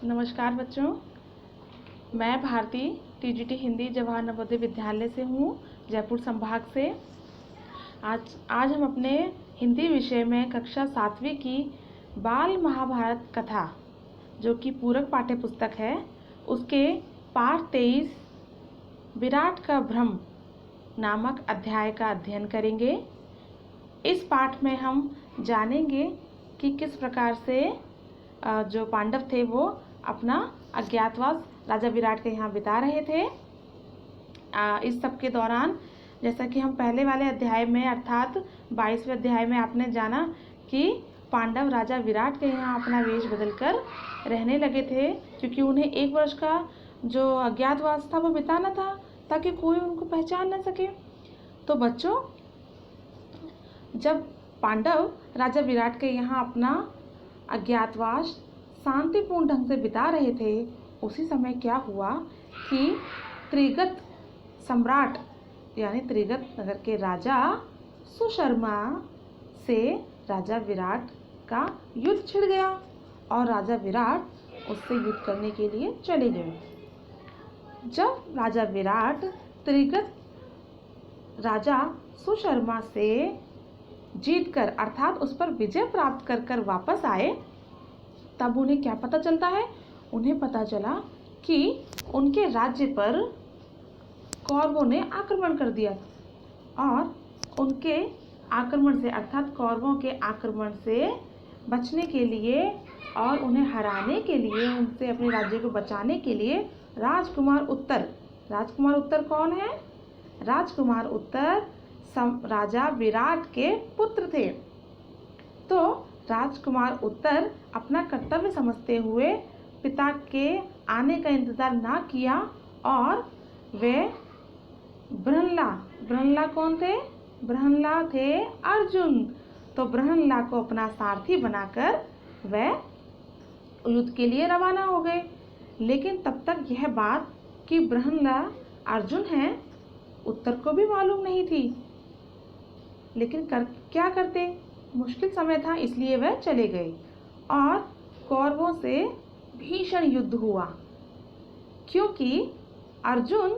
नमस्कार बच्चों, मैं भारती टीजीटी हिंदी जवाहर नवोदय विद्यालय से हूँ, जयपुर संभाग से। आज हम अपने हिंदी विषय में कक्षा 7वीं की बाल महाभारत कथा, जो कि पूरक पाठ्य पुस्तक है, उसके पाठ 23 विराट का भ्रम नामक अध्याय का अध्ययन करेंगे। इस पाठ में हम जानेंगे कि किस प्रकार से जो पांडव थे वो अपना अज्ञातवास राजा विराट के यहाँ बिता रहे थे। इस सब के दौरान, जैसा कि हम पहले वाले अध्याय में अर्थात 22वें अध्याय में आपने जाना कि पांडव राजा विराट के यहाँ अपना वेश बदलकर रहने लगे थे, क्योंकि उन्हें 1 वर्ष का जो अज्ञातवास था वो बिताना था, ताकि कोई उनको पहचान न सके। तो बच्चों, जब पांडव राजा विराट के यहाँ अपना अज्ञातवास शांतिपूर्ण ढंग से बिता रहे थे, उसी समय क्या हुआ कि त्रिगत सम्राट यानी त्रिगत नगर के राजा सुशर्मा से राजा विराट का युद्ध छिड़ गया और राजा विराट उससे युद्ध करने के लिए चले गए। जब राजा विराट त्रिगत राजा सुशर्मा से जीतकर अर्थात उस पर विजय प्राप्त कर वापस आए, तब उन्हें क्या पता चलता है? उन्हें पता चला कि उनके राज्य पर कौरवों ने आक्रमण कर दिया और उनके आक्रमण से अर्थात कौरवों के आक्रमण से बचने के लिए और उन्हें हराने के लिए, उनसे अपने राज्य को बचाने के लिए राजकुमार उत्तर कौन है? राजकुमार उत्तर राजा विराट के पुत्र थे। तो राजकुमार उत्तर अपना कर्तव्य समझते हुए पिता के आने का इंतजार ना किया और वे ब्रहनला कौन थे? ब्रहनला थे अर्जुन। तो ब्रहनला को अपना सारथी बनाकर वे युद्ध के लिए रवाना हो गए। लेकिन तब तक यह बात कि ब्रहनला अर्जुन है, उत्तर को भी मालूम नहीं थी। लेकिन क्या करते? मुश्किल समय था, इसलिए वह चले गए और कौरवों से भीषण युद्ध हुआ, क्योंकि अर्जुन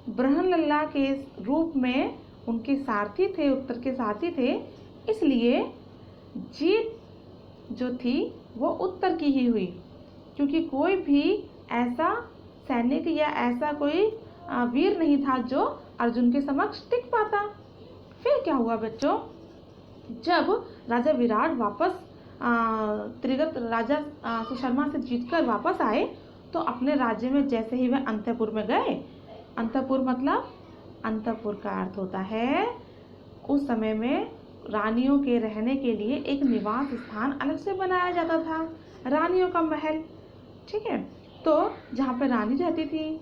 ब्रहनला के रूप में उनके सारथी थे, उत्तर के सारथी थे। इसलिए जीत जो थी वो उत्तर की ही हुई, क्योंकि कोई भी ऐसा सैनिक या ऐसा कोई वीर नहीं था जो अर्जुन के समक्ष टिक पाता। फिर क्या हुआ बच्चों? जब राजा विराट वापस त्रिगत राजा सुशर्मा से जीतकर वापस आए, तो अपने राज्य में जैसे ही वह अंतपुर में गए, अंतपुर का अर्थ होता है उस समय में रानियों के रहने के लिए एक निवास स्थान अलग से बनाया जाता था, रानियों का महल। ठीक है, तो जहाँ पर रानी रहती थी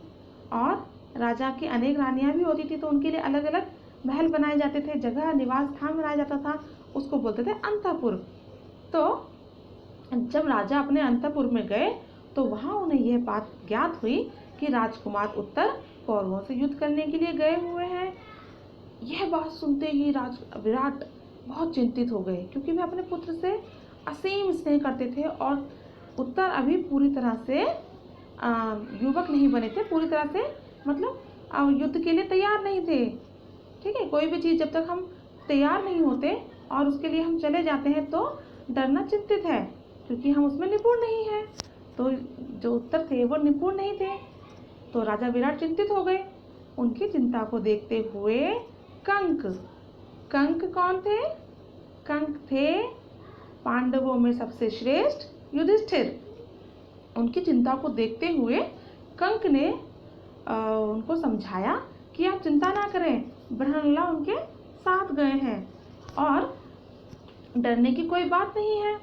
और राजा की अनेक रानियाँ भी होती थी, तो उनके लिए अलग अलग महल बनाए जाते थे, जगह निवास स्थान बनाया जाता था, उसको बोलते थे अंतपुर। तो जब राजा अपने अंतपुर में गए तो वहाँ उन्हें यह बात ज्ञात हुई कि राजकुमार उत्तर कौरवों से युद्ध करने के लिए गए हुए हैं। यह बात सुनते ही विराट बहुत चिंतित हो गए, क्योंकि वे अपने पुत्र से असीम स्नेह करते थे और उत्तर अभी पूरी तरह से युवक नहीं बने थे, पूरी तरह से मतलब युद्ध के लिए तैयार नहीं थे। ठीक है, कोई भी चीज़ जब तक हम तैयार नहीं होते और उसके लिए हम चले जाते हैं तो डरना चिंतित है, क्योंकि हम उसमें निपुण नहीं हैं। तो जो उत्तर थे वो निपुण नहीं थे, तो राजा विराट चिंतित हो गए। उनकी चिंता को देखते हुए कंक कौन थे? कंक थे पांडवों में सबसे श्रेष्ठ युधिष्ठिर। उनकी चिंता को देखते हुए कंक ने उनको समझाया कि आप चिंता ना करें, ब्रहनला उनके साथ गए हैं और डरने की कोई बात नहीं है।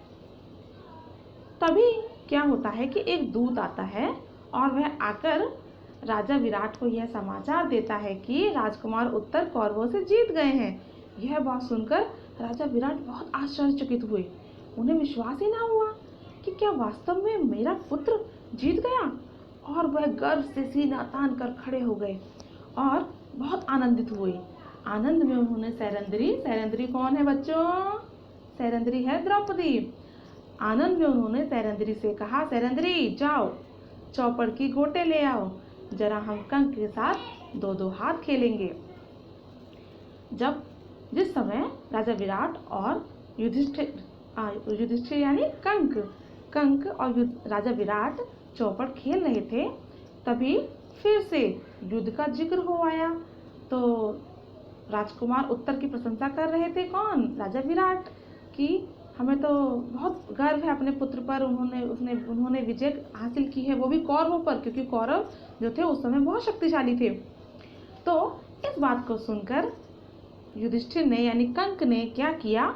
तभी क्या होता है कि एक दूत आता है और वह आकर राजा विराट को यह समाचार देता है कि राजकुमार उत्तर कौरवों से जीत गए हैं। यह बात सुनकर राजा विराट बहुत आश्चर्यचकित हुए। उन्हें विश्वास ही ना हुआ कि क्या वास्तव में मेरा पुत्र जीत गया, और वह गर्व से सीना तान कर खड़े हो गए और बहुत आनंदित हुए। आनंद में उन्होंने सैरंद्री कौन है बच्चों? सैरंद्री है द्रौपदी। आनंद में उन्होंने सैरंध्री से कहा, सैरंध्री जाओ चौपड़ की गोटे ले आओ, जरा हम कंक के साथ दो दो हाथ खेलेंगे। जिस समय राजा विराट और युधिष्ठिर यानी कंक और राजा विराट चौपड़ खेल रहे थे, तभी फिर से युद्ध का जिक्र हो आया। तो राजकुमार उत्तर की प्रशंसा कर रहे थे, कौन? राजा विराट, कि हमें तो बहुत गर्व है अपने पुत्र पर, उन्होंने विजय हासिल की है, वो भी कौरवों पर, क्योंकि कौरव जो थे उस समय बहुत शक्तिशाली थे। तो इस बात को सुनकर युधिष्ठिर ने यानी कंक ने क्या किया,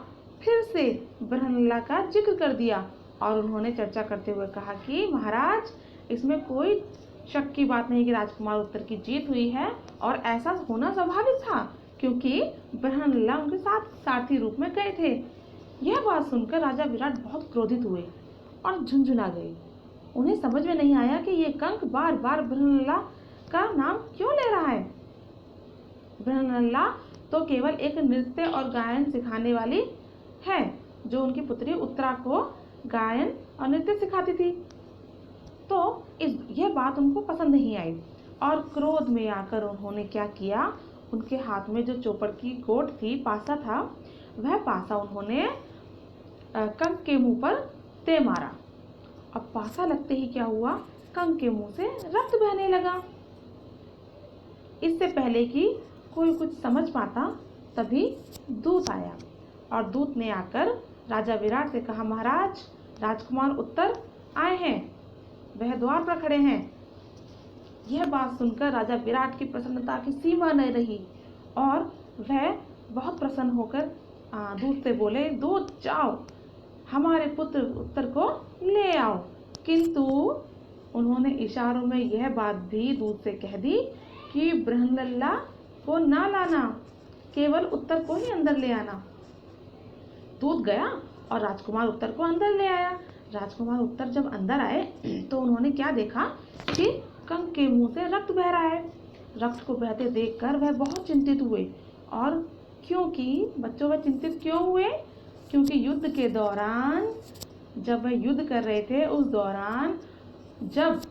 फिर से बृहन्नला का जिक्र कर दिया और उन्होंने चर्चा करते हुए कहा कि महाराज, इसमें कोई शक की बात नहीं कि राजकुमार उत्तर की जीत हुई है, और ऐसा होना स्वाभाविक था क्योंकि बृहन्नला उनके साथ सारथी रूप में गए थे। यह बात सुनकर राजा विराट बहुत क्रोधित हुए और झुंझुना गए। उन्हें समझ में नहीं आया कि ये कंक बार बार बृहन्नला का नाम क्यों ले रहा है। बृहन्नला तो केवल एक नृत्य और गायन सिखाने वाली है, जो उनकी पुत्री उत्तरा को गायन और नृत्य सिखाती थी। तो यह बात उनको पसंद नहीं आई और क्रोध में आकर उन्होंने क्या किया, उनके हाथ में जो चौपड़ की गोट थी, पासा था, वह पासा उन्होंने कंक के मुंह पर दे मारा। अब पासा लगते ही क्या हुआ, कंक के मुंह से रक्त बहने लगा। इससे पहले कि कोई कुछ समझ पाता, तभी दूत आया और दूत ने आकर राजा विराट से कहा, महाराज, राजकुमार उत्तर आए हैं, वह द्वार पर खड़े हैं। यह बात सुनकर राजा विराट की प्रसन्नता की सीमा नहीं रही और वह बहुत प्रसन्न होकर दूत से बोले, दूत जाओ हमारे पुत्र उत्तर को ले आओ। किंतु उन्होंने इशारों में यह बात भी दूत से कह दी कि बृहन्नला को ना लाना, केवल उत्तर को ही अंदर ले आना। दूत गया और राजकुमार उत्तर को अंदर ले आया। राजकुमार उत्तर जब अंदर आए तो उन्होंने क्या देखा कि कंक के मुंह से रक्त बह रहा है। रक्त को बहते देखकर वह बहुत चिंतित हुए। और क्योंकि बच्चों, वह चिंतित क्यों हुए? क्योंकि युद्ध के दौरान, जब वह युद्ध कर रहे थे, उस दौरान जब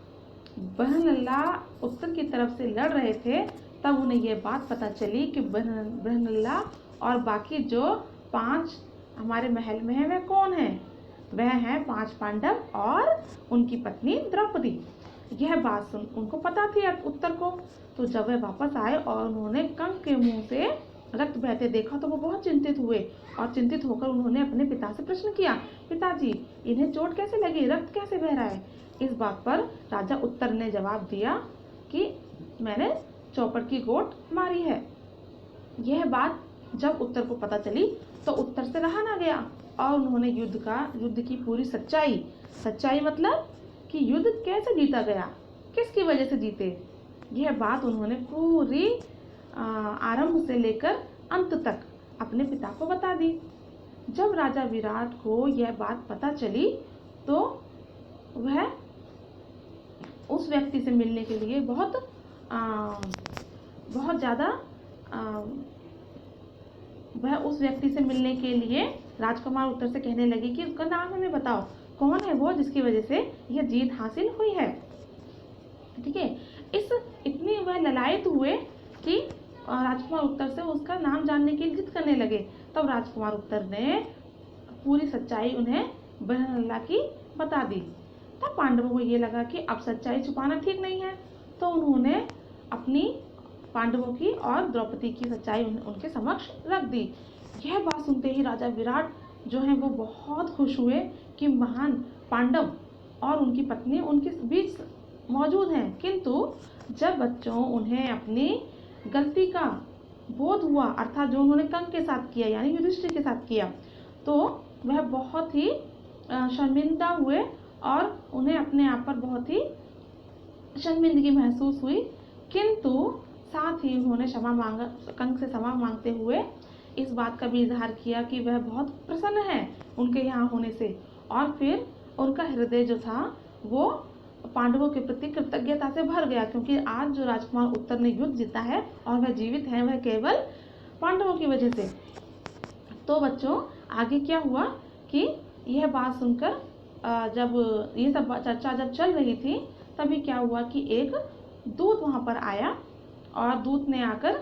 बृहन्नला उत्तर की तरफ से लड़ रहे थे, तब उन्हें यह बात पता चली कि बृहन्नला और बाकी जो 5 हमारे महल में है, वह कौन है? वह हैं 5 पांडव और उनकी पत्नी द्रौपदी। यह बात सुन उनको पता थी उत्तर को। तो जब वह वापस आए और उन्होंने कंक के मुंह से रक्त बहते देखा, तो वो बहुत चिंतित हुए और चिंतित होकर उन्होंने अपने पिता से प्रश्न किया, पिताजी, इन्हें चोट कैसे लगी, रक्त कैसे बह रहा है? इस बात पर राजा उत्तर ने जवाब दिया कि मैंने चौपड़ की गोट मारी है। यह बात जब उत्तर को पता चली तो उत्तर से रहा ना गया और उन्होंने युद्ध की पूरी सच्चाई मतलब कि युद्ध कैसे जीता गया, किसकी वजह से जीते, यह बात उन्होंने पूरी आरंभ से लेकर अंत तक अपने पिता को बता दी। जब राजा विराट को यह बात पता चली तो वह उस व्यक्ति से मिलने के लिए बहुत ज़्यादा वह उस व्यक्ति से मिलने के लिए राजकुमार उत्तर से कहने लगी कि उसका नाम हमें बताओ, कौन है वो जिसकी वजह से यह जीत हासिल हुई है। ठीक है, इतनी वह ललायत हुए कि राजकुमार उत्तर से उसका नाम जानने की जिद करने लगे। तब राजकुमार उत्तर ने पूरी सच्चाई उन्हें बृहन्नला की बता दी। तब पांडवों को ये लगा कि अब सच्चाई छुपाना ठीक नहीं है, तो उन्होंने अपनी पांडवों की और द्रौपदी की सच्चाई उनके समक्ष रख दी। यह बात सुनते ही राजा विराट जो हैं वो बहुत खुश हुए कि महान पांडव और उनकी पत्नी उनके बीच मौजूद हैं। किंतु जब बच्चों उन्हें अपनी गलती का बोध हुआ, अर्थात जो उन्होंने कंक के साथ किया यानी युधिष्ठिर के साथ किया, तो वह बहुत ही शर्मिंदा हुए और उन्हें अपने आप पर बहुत ही शर्मिंदगी महसूस हुई। किंतु साथ ही उन्होंने कंक से क्षमा मांगते हुए इस बात का भी इजहार किया कि वह बहुत प्रसन्न है उनके यहाँ होने से, और फिर उनका हृदय जो था वो पांडवों के प्रति कृतज्ञता से भर गया, क्योंकि आज जो राजकुमार उत्तर ने युद्ध जीता है और वह जीवित है, वह केवल पांडवों की वजह से। तो बच्चों आगे क्या हुआ कि यह बात सुनकर जब ये सब चर्चा जब चल रही थी, तभी क्या हुआ कि एक दूत वहाँ पर आया और दूत ने आकर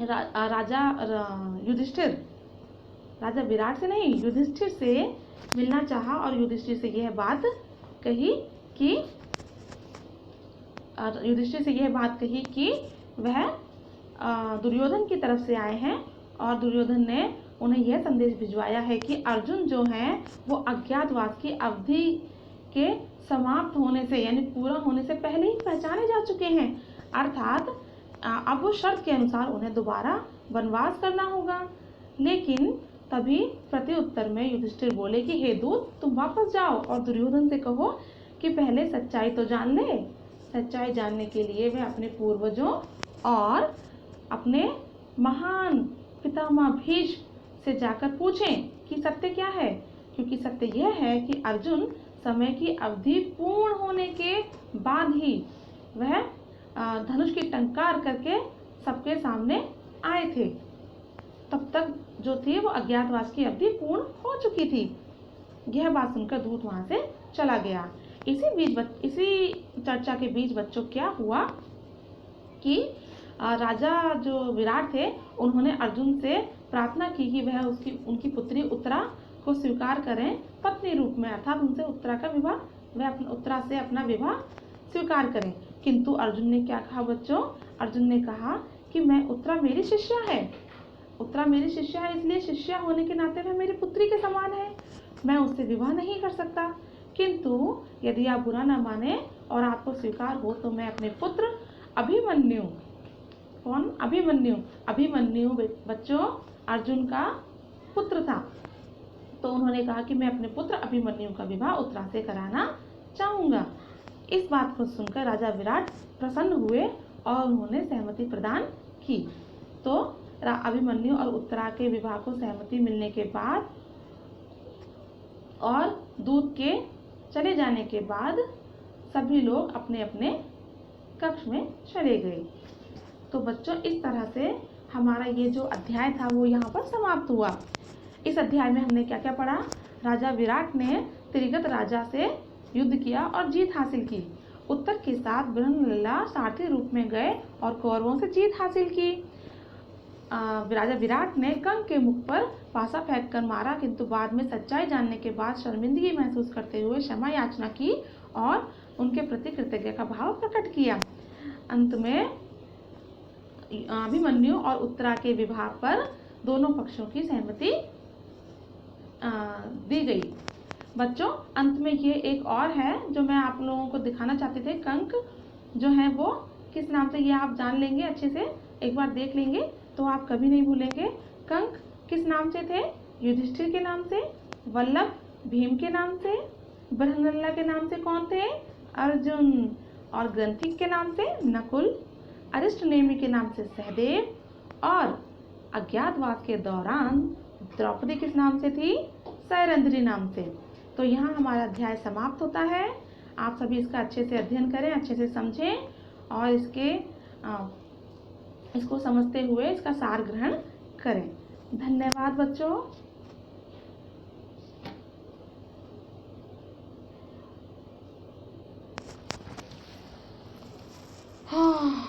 राजा युधिष्ठिर, राजा विराट से नहीं, युधिष्ठिर से मिलना चाहा और युधिष्ठिर से यह बात कही कि वह दुर्योधन की तरफ से आए हैं और दुर्योधन ने उन्हें यह संदेश भिजवाया है कि अर्जुन जो हैं वो अज्ञातवास की अवधि के समाप्त होने से यानी पूरा होने से पहले ही पहचाने जा चुके हैं। अर्थात अब वो शर्त के अनुसार उन्हें दोबारा वनवास करना होगा। लेकिन तभी प्रति उत्तर में युधिष्ठिर बोले कि हे दूत, तुम वापस जाओ और दुर्योधन से कहो कि पहले सच्चाई तो जान ले। सच्चाई जानने के लिए वे अपने पूर्वजों और अपने महान पितामह भीष्म से जाकर पूछें कि सत्य क्या है, क्योंकि सत्य यह है कि अर्जुन समय की अवधि पूर्ण होने के बाद ही वह धनुष की टंकार करके सबके सामने आए थे। तब तक जो थी वो अज्ञातवास की अवधि पूर्ण हो चुकी थी। यह बात सुनकर दूत वहां से चला गया। इसी चर्चा के बीच बच्चों क्या हुआ कि राजा जो विराट थे उन्होंने अर्जुन से प्रार्थना की कि वह उनकी पुत्री उत्तरा को स्वीकार करें पत्नी रूप में, अर्थात उनसे उत्तरा से अपना विवाह स्वीकार करें। किंतु अर्जुन ने क्या कहा बच्चों? अर्जुन ने कहा कि मैं उत्तरा मेरी शिष्या है, इसलिए शिष्या होने के नाते वह मेरी पुत्री के समान है, मैं उससे विवाह नहीं कर सकता। किंतु यदि आप बुरा न माने और आपको स्वीकार हो तो मैं अपने पुत्र अभिमन्यु, अभिमन्यु बच्चों अर्जुन का पुत्र था, तो उन्होंने कहा कि मैं अपने पुत्र अभिमन्यु का विवाह उत्तरा से कराना चाहूंगा। इस बात को सुनकर राजा विराट प्रसन्न हुए और उन्होंने सहमति प्रदान की। तो अभिमन्यु और उत्तरा के विवाह को सहमति मिलने के बाद और दूत के चले जाने के बाद सभी लोग अपने अपने कक्ष में चले गए। तो बच्चों इस तरह से हमारा ये जो अध्याय था वो यहाँ पर समाप्त हुआ। इस अध्याय में हमने क्या क्या पढ़ा? राजा विराट ने त्रिगत राजा से युद्ध किया और जीत हासिल की। उत्तर के साथ बृहन्नला सारथी रूप में गए और कौरवों से जीत हासिल की। राजा विराट ने कंक के मुख पर पासा फेंक कर मारा, किंतु बाद में सच्चाई जानने के बाद शर्मिंदगी महसूस करते हुए क्षमा याचना की और उनके प्रति कृतज्ञता का भाव प्रकट किया। अंत में अभिमन्यु और उत्तरा के विवाह पर दोनों पक्षों की सहमति दी गई। बच्चों अंत में ये एक और है जो मैं आप लोगों को दिखाना चाहती थी। कंक जो है वो किस नाम से, ये आप जान लेंगे, अच्छे से एक बार देख लेंगे तो आप कभी नहीं भूलेंगे। कंक किस नाम से थे? युधिष्ठिर के नाम से, वल्लभ भीम के नाम से, बृहन्नला के नाम से कौन थे? अर्जुन, और ग्रंथिक के नाम से नकुल, अरिष्टनेमि के नाम से सहदेव, और अज्ञातवास के दौरान द्रौपदी किस नाम से थी? सैरंध्री नाम से। तो यहाँ हमारा अध्याय समाप्त होता है। आप सभी इसका अच्छे से अध्ययन करें, अच्छे से समझें और इसको समझते हुए इसका सार ग्रहण करें। धन्यवाद बच्चों। हाँ।